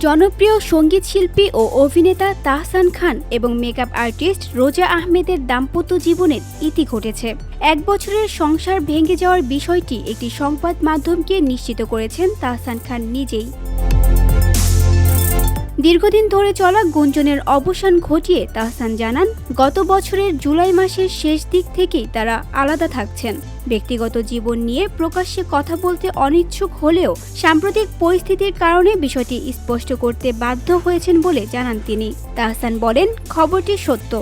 জনপ্রিয় সঙ্গীত শিল্পী ও অভিনেতা তাহসান খান এবং মেকআপ আর্টিস্ট রোজা আহমেদের দাম্পত্য জীবনের ইতি ঘটেছে। 1 বছরের সংসার ভেঙে যাওয়ার বিষয়টি একটি সংবাদ মাধ্যমকে নিশ্চিত করেছেন তাহসান খান নিজেই। দীর্ঘদিন ধরে চলা গুঞ্জনের অবসান ঘটিয়ে তাহসান জানান, গত বছরের জুলাই মাসের শেষ দিক থেকেই তারা আলাদা থাকছেন। ব্যক্তিগত জীবন নিয়ে প্রকাশ্যে কথা বলতে অনিচ্ছুক হলেও সাম্প্রতিক পরিস্থিতির কারণে বিষয়টি স্পষ্ট করতে বাধ্য হয়েছেন বলে জানান তিনি। তাহসান বলেন, খবরটি সত্য।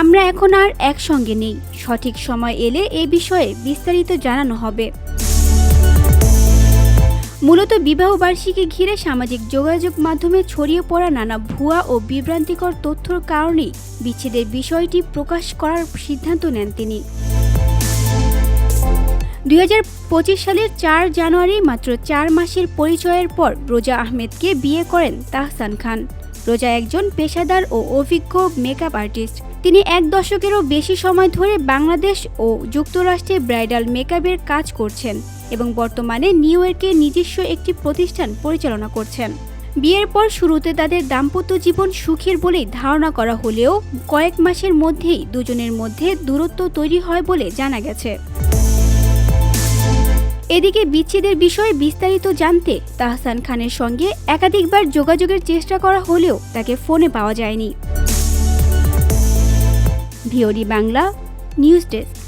আমরা এখন আর একসঙ্গে নেই। সঠিক সময় এলে এ বিষয়ে বিস্তারিত জানানো হবে। মূলত বিবাহবার্ষিকী ঘিরে সামাজিক যোগাযোগ মাধ্যমে ছড়িয়ে পড়া নানা ভুয়া ও বিভ্রান্তিকর তথ্যের কারণেই বিচ্ছেদের বিষয়টি প্রকাশ করার সিদ্ধান্ত নেন তিনি। 2025 সালের 4 জানুয়ারি মাত্র 4 মাসের পরিচয়ের পর রোজা আহমেদকে বিয়ে করেন তাহসান খান। রোজা একজন পেশাদার ও অভিজ্ঞ মেকআপ আর্টিস্ট। তিনি 1 দশকেরও বেশি সময় ধরে বাংলাদেশ ও যুক্তরাষ্ট্রে ব্রাইডাল মেকআপের কাজ করছেন এবং বর্তমানে নিউ ইয়র্কে নিজস্ব একটি প্রতিষ্ঠান পরিচালনা করছেন। বিয়ের পর শুরুতে তাদের দাম্পত্য জীবন সুখের বলেই ধারণা করা হলেও কয়েক মাসের মধ্যেই দুজনের মধ্যে দূরত্ব তৈরি হয় বলে জানা গেছে। এদিকে বিচ্ছেদের বিষয়ে বিস্তারিত জানতে তাহসান খানের সঙ্গে একাধিকবার যোগাযোগের চেষ্টা করা হলেও তাকে ফোনে পাওয়া যায়নি। VOD Bangla news desk.